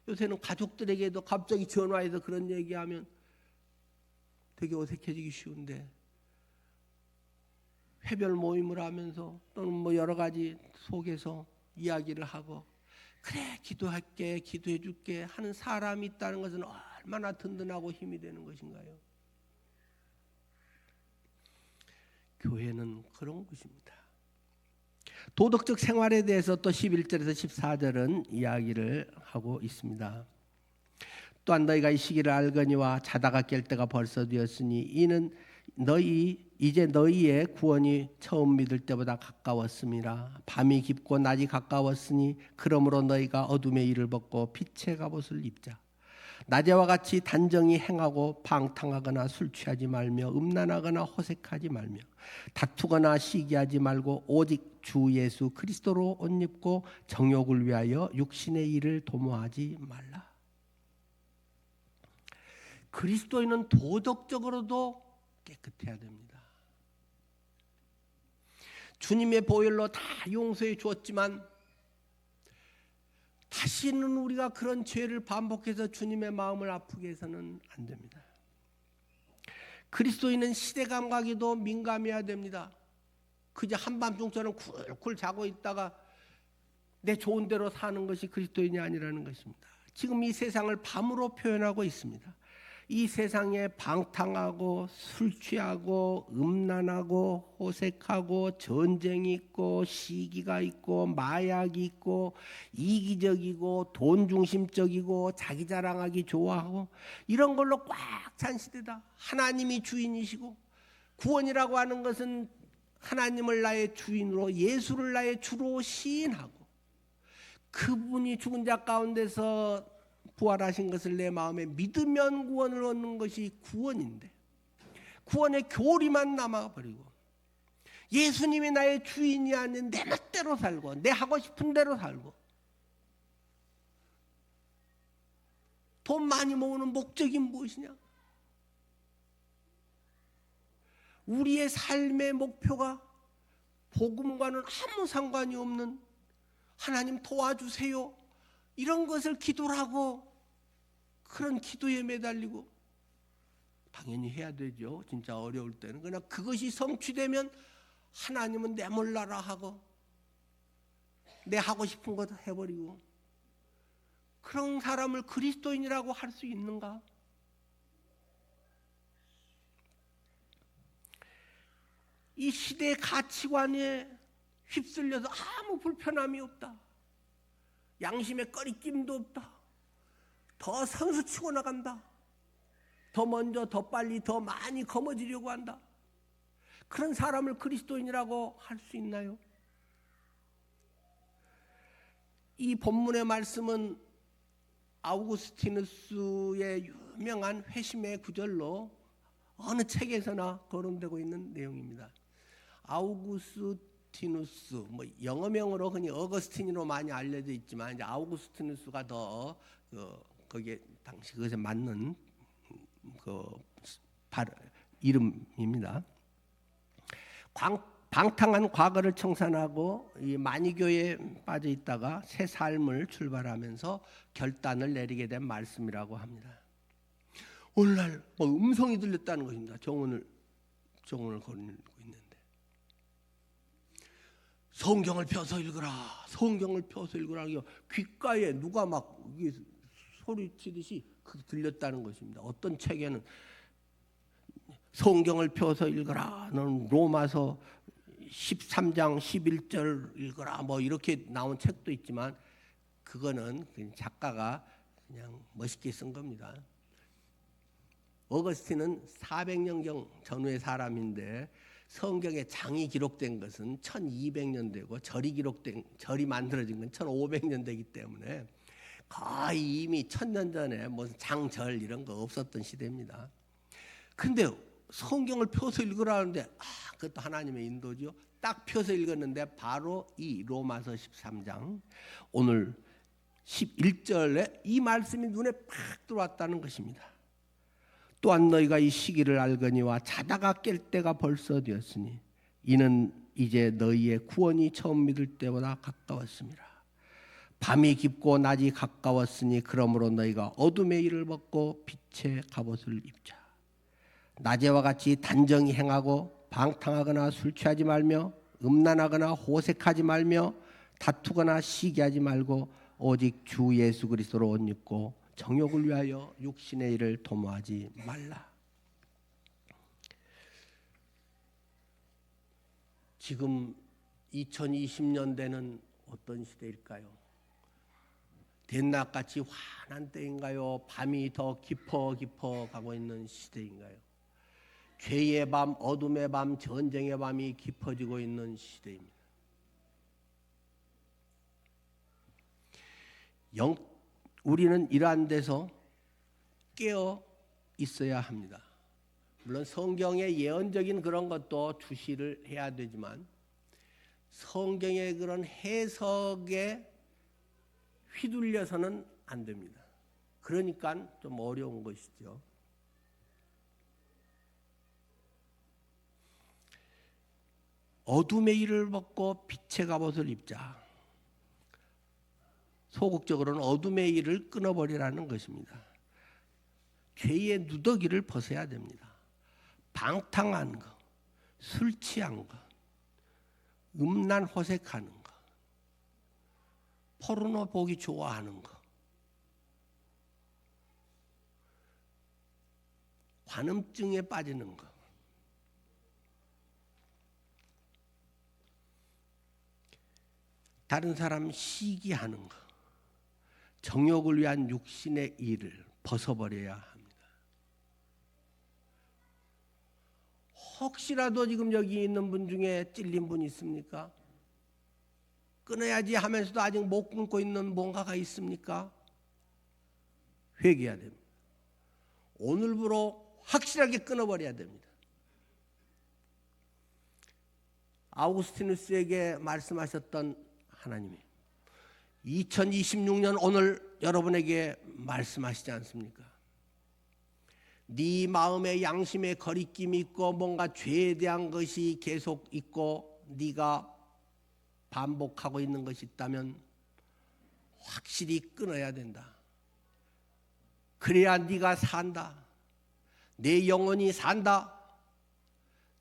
요새는 가족들에게도 갑자기 전화해서 그런 얘기하면 되게 어색해지기 쉬운데 회별 모임을 하면서 또는 뭐 여러 가지 속에서 이야기를 하고 그래 기도할게 기도해 줄게 하는 사람이 있다는 것은 얼마나 든든하고 힘이 되는 것인가요? 교회는 그런 것입니다. 도덕적 생활에 대해서 또 11절에서 14절은 이야기를 하고 있습니다. 또한 너희가 이 시기를 알거니와 자다가 깰 때가 벌써 되었으니 이는 이제 너희의 구원이 처음 믿을 때보다 가까웠음이라. 밤이 깊고 낮이 가까웠으니 그러므로 너희가 어둠의 일을 벗고 빛의 갑옷을 입자. 낮에와 같이 단정히 행하고 방탕하거나 술 취하지 말며 음란하거나 호색하지 말며 다투거나 시기하지 말고 오직 주 예수 그리스도로 옷 입고 정욕을 위하여 육신의 일을 도모하지 말라. 그리스도인은 도덕적으로도 깨끗해야 됩니다. 주님의 보혈로 다 용서해 주었지만 다시는 우리가 그런 죄를 반복해서 주님의 마음을 아프게 해서는 안 됩니다. 그리스도인은 시대 감각에도 민감해야 됩니다. 그저 한밤중처럼 쿨쿨 자고 있다가 내 좋은 대로 사는 것이 그리스도인이 아니라는 것입니다. 지금 이 세상을 밤으로 표현하고 있습니다. 이 세상에 방탕하고 술 취하고 음란하고 호색하고 전쟁이 있고 시기가 있고 마약이 있고 이기적이고 돈중심적이고 자기 자랑하기 좋아하고 이런 걸로 꽉 찬 시대다. 하나님이 주인이시고 구원이라고 하는 것은 하나님을 나의 주인으로 예수를 나의 주로 시인하고 그분이 죽은 자 가운데서 부활하신 것을 내 마음에 믿으면 구원을 얻는 것이 구원인데 구원의 교리만 남아버리고 예수님이 나의 주인이 아닌 내 멋대로 살고 내 하고 싶은 대로 살고 돈 많이 모으는 목적이 무엇이냐? 우리의 삶의 목표가 복음과는 아무 상관이 없는 하나님 도와주세요 이런 것을 기도를 하고 그런 기도에 매달리고 당연히 해야 되죠. 진짜 어려울 때는. 그러나 그것이 성취되면 하나님은 내 몰라라 하고 내 하고 싶은 것 해버리고 그런 사람을 그리스도인이라고 할 수 있는가? 이 시대의 가치관에 휩쓸려서 아무 불편함이 없다. 양심의 꺼리낌도 없다. 더 선수치고 나간다. 더 먼저 더 빨리 더 많이 거머쥐려고 한다. 그런 사람을 그리스도인이라고 할 수 있나요? 이 본문의 말씀은 아우구스티누스의 유명한 회심의 구절로 어느 책에서나 거론되고 있는 내용입니다. 아우구스티누스, 영어명으로 흔히 어거스틴으로 많이 알려져 있지만 이제 아우구스티누스가 더 거기에 당시 그것에 맞는 이름입니다. 방탕한 과거를 청산하고 이 만이교에 빠져 있다가 새 삶을 출발하면서 결단을 내리게 된 말씀이라고 합니다. 오늘날 음성이 들렸다는 것입니다. 정원을 거리고 있는데 성경을 펴서 읽으라. 성경을 펴서 읽으라. 귓가에 누가 막 소리치듯이 들렸다는 것입니다. 어떤 책에는 성경을 펴서 읽으라. 너는 로마서 13장 11절 읽으라. 이렇게 나온 책도 있지만 그거는 작가가 그냥 멋있게 쓴 겁니다. 어거스틴은 400년경 전후의 사람인데 성경에 장이 기록된 것은 1200년 되고 절이 만들어진 건 1500년 되기 때문에 거의 이미 1000년 전에 무슨 장절 이런 거 없었던 시대입니다. 근데 성경을 펴서 읽으라는데 그것도 하나님의 인도죠. 딱 펴서 읽었는데 바로 이 로마서 13장 오늘 11절에 이 말씀이 눈에 팍 들어왔다는 것입니다. 또한 너희가 이 시기를 알거니와 자다가 깰 때가 벌써 되었으니 이는 이제 너희의 구원이 처음 믿을 때보다 가까웠습니다. 밤이 깊고 낮이 가까웠으니 그러므로 너희가 어둠의 일을 벗고 빛의 갑옷을 입자. 낮에와 같이 단정히 행하고 방탕하거나 술 취하지 말며 음란하거나 호색하지 말며 다투거나 시기하지 말고 오직 주 예수 그리스도로 옷 입고 정욕을 위하여 육신의 일을 도모하지 말라. 지금 2020년대는 어떤 시대일까요? 대낮같이 환한 때인가요? 밤이 더 깊어 가고 있는 시대인가요? 죄의 밤, 어둠의 밤, 전쟁의 밤이 깊어지고 있는 시대입니다. 우리는 이러한 데서 깨어 있어야 합니다. 물론 성경의 예언적인 그런 것도 주시를 해야 되지만 성경의 그런 해석에 휘둘려서는 안 됩니다. 그러니까 좀 어려운 것이죠. 어둠의 일을 벗고 빛의 갑옷을 입자. 소극적으로는 어둠의 일을 끊어버리라는 것입니다. 죄의 누더기를 벗어야 됩니다. 방탕한 것, 술 취한 것, 음란 호색하는 것, 포르노 보기 좋아하는 것, 관음증에 빠지는 것, 다른 사람 시기하는 것, 정욕을 위한 육신의 일을 벗어버려야 합니다. 혹시라도 지금 여기 있는 분 중에 찔린 분 있습니까? 끊어야지 하면서도 아직 못 끊고 있는 뭔가가 있습니까? 회개해야 됩니다. 오늘부로 확실하게 끊어버려야 됩니다. 아우구스티누스에게 말씀하셨던 하나님이 2026년 오늘 여러분에게 말씀하시지 않습니까? 네 마음에 양심에 거리낌이 있고 뭔가 죄에 대한 것이 계속 있고 네가 반복하고 있는 것이 있다면 확실히 끊어야 된다. 그래야 네가 산다. 내 영혼이 산다.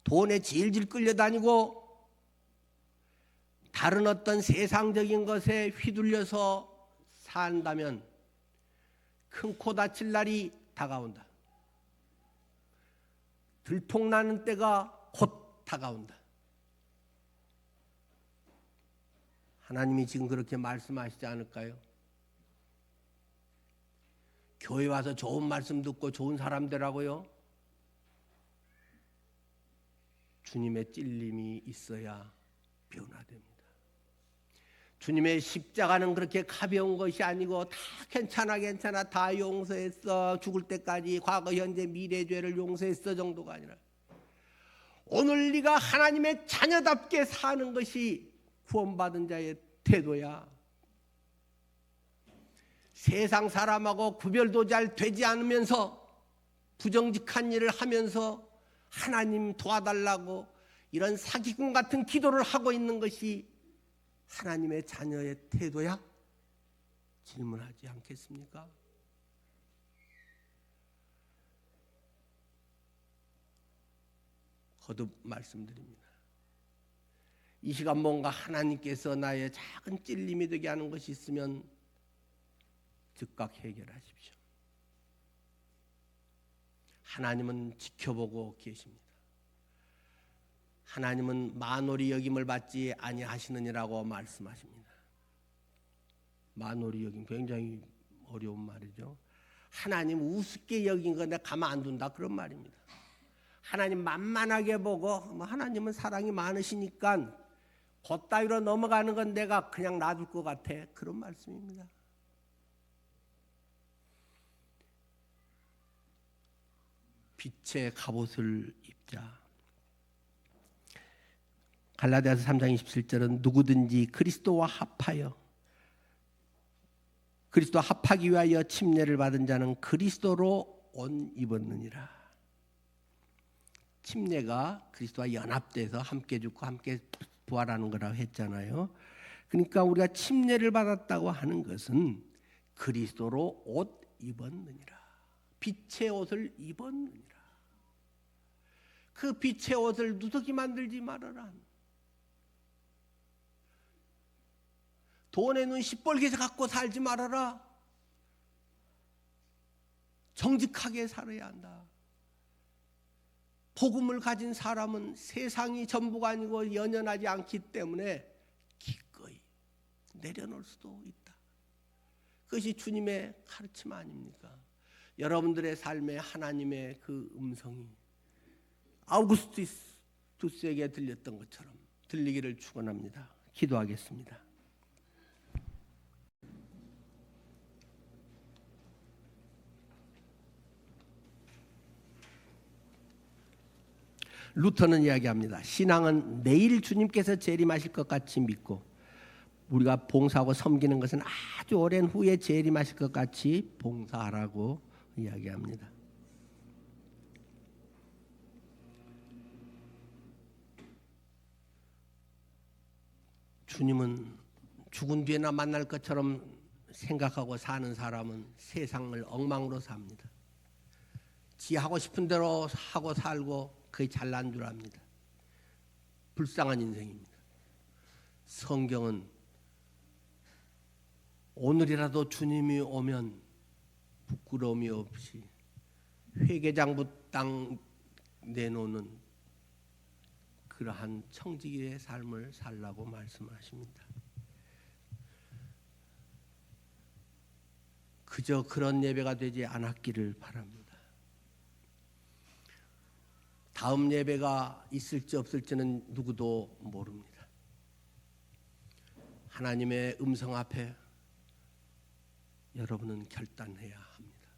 돈에 질질 끌려다니고 다른 어떤 세상적인 것에 휘둘려서 산다면 큰 코 다칠 날이 다가온다. 들통나는 때가 곧 다가온다. 하나님이 지금 그렇게 말씀하시지 않을까요? 교회 와서 좋은 말씀 듣고 좋은 사람 되라고요? 주님의 찔림이 있어야 변화됩니다. 주님의 십자가는 그렇게 가벼운 것이 아니고 다 괜찮아 다 용서했어 죽을 때까지 과거 현재 미래 죄를 용서했어 정도가 아니라 오늘 네가 하나님의 자녀답게 사는 것이 구원받은 자의 태도야. 세상 사람하고 구별도 잘 되지 않으면서 부정직한 일을 하면서 하나님 도와달라고 이런 사기꾼 같은 기도를 하고 있는 것이 하나님의 자녀의 태도야? 질문하지 않겠습니까? 거듭 말씀드립니다. 이 시간 뭔가 하나님께서 나의 작은 찔림이 되게 하는 것이 있으면 즉각 해결하십시오. 하나님은 지켜보고 계십니다. 하나님은 만홀히 여김을 받지 아니하시느니라고 말씀하십니다. 만홀히 여김 굉장히 어려운 말이죠. 하나님 우습게 여긴 거 내가 가만 안 둔다 그런 말입니다. 하나님 만만하게 보고 하나님은 사랑이 많으시니까 걷다위로 넘어가는 건 내가 그냥 놔둘 것 같아 그런 말씀입니다. 빛의 갑옷을 입자. 갈라디아서 3장 27절은 누구든지 그리스도와 합하여 그리스도와 합하기 위하여 침례를 받은 자는 그리스도로 옷 입었느니라. 침례가 그리스도와 연합돼서 함께 죽고 함께 부활하는 거라고 했잖아요. 그러니까 우리가 침례를 받았다고 하는 것은 그리스도로 옷 입었느니라. 빛의 옷을 입었느니라. 그 빛의 옷을 누더기 만들지 말아라. 돈에 눈 시뻘게 해서 갖고 살지 말아라. 정직하게 살아야 한다. 복음을 가진 사람은 세상이 전부가 아니고 연연하지 않기 때문에 기꺼이 내려놓을 수도 있다. 그것이 주님의 가르침 아닙니까? 여러분들의 삶에 하나님의 그 음성이 아우구스투스에게 들렸던 것처럼 들리기를 축원합니다. 기도하겠습니다. 루터는 이야기합니다. 신앙은 내일 주님께서 재림하실 것 같이 믿고 우리가 봉사하고 섬기는 것은 아주 오랜 후에 재림하실 것 같이 봉사하라고 이야기합니다. 주님은 죽은 뒤에나 만날 것처럼 생각하고 사는 사람은 세상을 엉망으로 삽니다. 지 하고 싶은 대로 하고 살고 그게 잘난 줄 압니다. 불쌍한 인생입니다. 성경은 오늘이라도 주님이 오면 부끄러움이 없이 회개장부 땅 내놓는 그러한 청지기의 삶을 살라고 말씀하십니다. 그저 그런 예배가 되지 않았기를 바랍니다. 다음 예배가 있을지 없을지는 누구도 모릅니다. 하나님의 음성 앞에 여러분은 결단해야 합니다.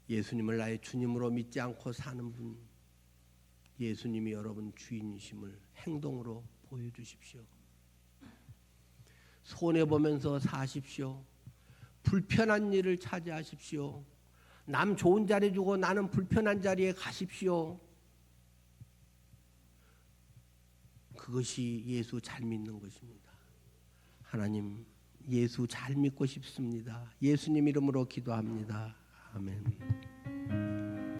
예수님을 나의 주님으로 믿지 않고 사는 분, 예수님이 여러분 주인이심을 행동으로 보여주십시오. 손해보면서 사십시오. 불편한 일을 차지하십시오. 남 좋은 자리 주고 나는 불편한 자리에 가십시오. 그것이 예수 잘 믿는 것입니다. 하나님, 예수 잘 믿고 싶습니다. 예수님 이름으로 기도합니다. 아멘.